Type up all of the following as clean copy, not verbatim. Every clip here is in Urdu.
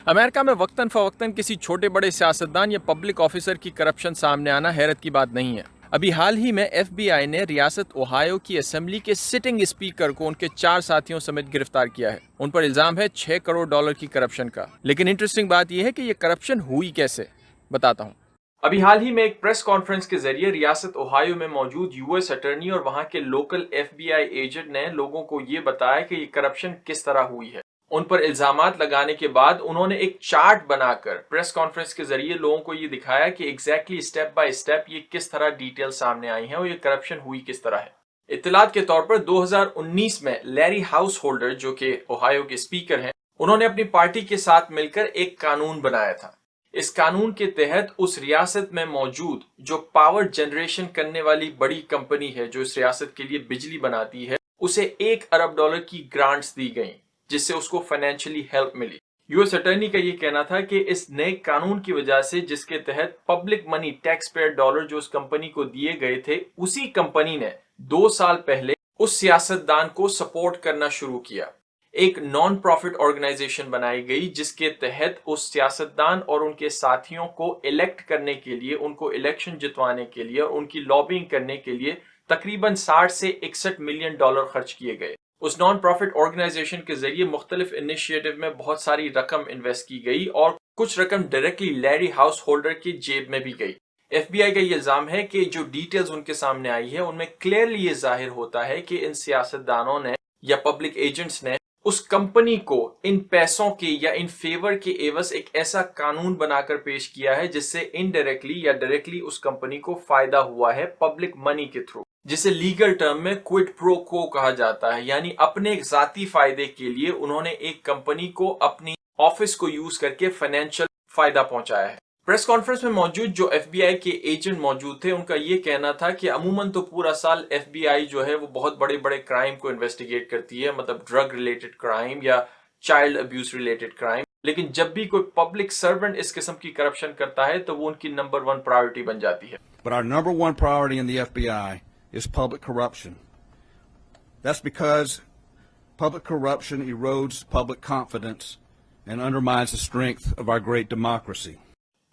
امریکہ میں وقتاً فوقتاً کسی چھوٹے بڑے سیاستدان یا پبلک آفیسر کی کرپشن سامنے آنا حیرت کی بات نہیں ہے۔ ابھی حال ہی میں ایف بی آئی نے ریاست اوہایو کی اسمبلی کے سٹنگ اسپیکر کو ان کے 4 ساتھیوں سمیت گرفتار کیا ہے۔ ان پر الزام ہے $6 کروڑ کی کرپشن کا۔ لیکن انٹرسٹنگ بات یہ ہے کہ یہ کرپشن ہوئی کیسے، بتاتا ہوں۔ ابھی حال ہی میں ایک پریس کانفرنس کے ذریعے ریاست اوہایو میں موجود یو ایس اٹارنی اور وہاں کے لوکل ایف بی آئی ایجنٹ نے لوگوں کو یہ بتایا کہ یہ کرپشن کس طرح ہوئی ہے۔ ان پر الزامات لگانے کے بعد انہوں نے ایک چارٹ بنا کر پریس کانفرنس کے ذریعے لوگوں کو یہ دکھایا کہ ایگزیکٹلی اسٹیپ بائی اسٹیپ یہ کس طرح ڈیٹیل سامنے آئی ہیں اور یہ کرپشن ہوئی کس طرح ہے۔ اطلاعات کے طور پر 2019 میں لیری ہاؤس ہولڈر جو کہ اوہایو کے اسپیکر ہیں، انہوں نے اپنی پارٹی کے ساتھ مل کر ایک قانون بنایا تھا۔ اس قانون کے تحت اس ریاست میں موجود جو پاور جنریشن کرنے والی بڑی کمپنی ہے جو اس ریاست کے لیے بجلی بناتی ہے، اسے $1 ارب کی گرانٹس دی گئیں جس سے اس کو فائنینشلی ہیلپ ملی۔ یو ایس اٹارنی کا یہ کہنا تھا کہ اس نئے قانون کی وجہ سے جس کے تحت public money tax per dollar جو اس کمپنی کو دیے گئے تھے، اسی کمپنی نے 2 سال پہلے اس سیاستدان کو سپورٹ کرنا شروع کیا۔ ایک نان پروفٹ آرگنائزیشن بنائی گئی جس کے تحت اس سیاستدان اور ان کے ساتھیوں کو الیکٹ کرنے کے لیے، ان کو الیکشن جتوانے کے لیے اور ان کی لابنگ کرنے کے لیے تقریباً $60 سے $61 ملین خرچ کیے گئے۔ اس نان پروفٹ آرگنائزیشن کے ذریعے مختلف انیشیٹو میں بہت ساری رقم انویسٹ کی گئی اور کچھ رقم ڈائریکٹلی لیری ہاؤس ہولڈر کی جیب میں بھی گئی۔ ایف بی آئی کا یہ الزام ہے کہ جو ڈیٹیلز ان کے سامنے آئی ہے ان میں کلیئرلی یہ ظاہر ہوتا ہے کہ ان سیاستدانوں نے یا پبلک ایجنٹس نے اس کمپنی کو ان پیسوں کے یا ان فیور کے عوض ایک ایسا قانون بنا کر پیش کیا ہے جس سے انڈائریکٹلی یا ڈائریکٹلی اس کمپنی کو فائدہ ہوا ہے پبلک منی کے تھرو، جسے لیگل ٹرم میں کوئڈ پرو کو کہا جاتا ہے، یعنی اپنے ذاتی فائدے کے لیے انہوں نے ایک کمپنی کو اپنی آفس کو یوز کر کے فائنینشل فائدہ پہنچایا ہے۔ پریس کانفرنس میں موجود جو ایف بی آئی کے ایجنٹ موجود تھے، ان کا یہ کہنا تھا کہ عموماً تو پورا سال ایف بی آئی جو ہے وہ بہت بڑے بڑے کرائم کو انویسٹیگیٹ کرتی ہے، مطلب ڈرگ ریلیٹڈ کرائم یا چائلڈ ابیوز ریلیٹڈ کرائم، لیکن جب بھی کوئی پبلک سرونٹ اس قسم کی کرپشن کرتا ہے تو وہ ان کی نمبر 1 پرائورٹی بن جاتی ہے۔ But our number one priority in the FBI is public corruption. That's because public corruption erodes public confidence and undermines the strength of our great democracy.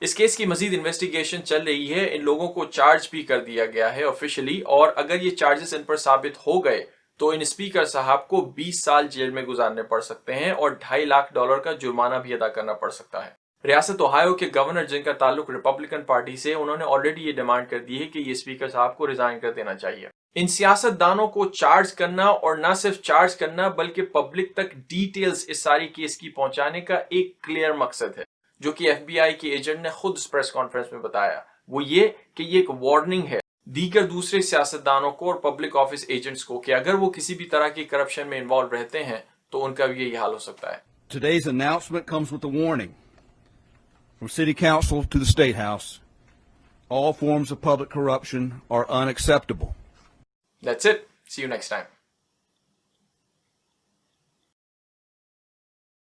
اس کیس کی مزید انویسٹیگیشن چل رہی ہے، ان لوگوں کو چارج بھی کر دیا گیا ہے آفیشلی، اور اگر یہ چارجز ان پر ثابت ہو گئے تو ان اسپیکر صاحب کو 20 سال جیل میں گزارنے پڑ سکتے ہیں اور $2.5 لاکھ کا جرمانہ بھی ادا کرنا پڑ سکتا ہے۔ ریاست اوہایو کے گورنر جن کا تعلق ریپبلکن پارٹی سے، انہوں نے آلریڈی یہ ڈیمانڈ کر دی ہے کہ یہ اسپیکر صاحب کو ریزائن کر دینا چاہیے۔ ان سیاست دانوں کو چارج کرنا اور نہ صرف چارج کرنا بلکہ پبلک تک ڈیٹیلز اس ساری کیس کی پہنچانے کا ایک کلیئر مقصد ہے، جو کہ ایف بی آئی کے ایجنٹ نے خود اس پریس کانفرنس میں بتایا۔ وہ یہ کہ یہ ایک وارننگ ہے دیگر دوسرے سیاستدانوں کو اور پبلک آفس ایجنٹس کو کہ اگر وہ کسی بھی طرح کی کرپشن میں انوالو رہتے ہیں تو ان کا بھی یہی حال ہو سکتا ہے۔ Today's announcement comes with a warning. From City Council to the State House, all forms of public corruption are unacceptable. That's it. See you next time.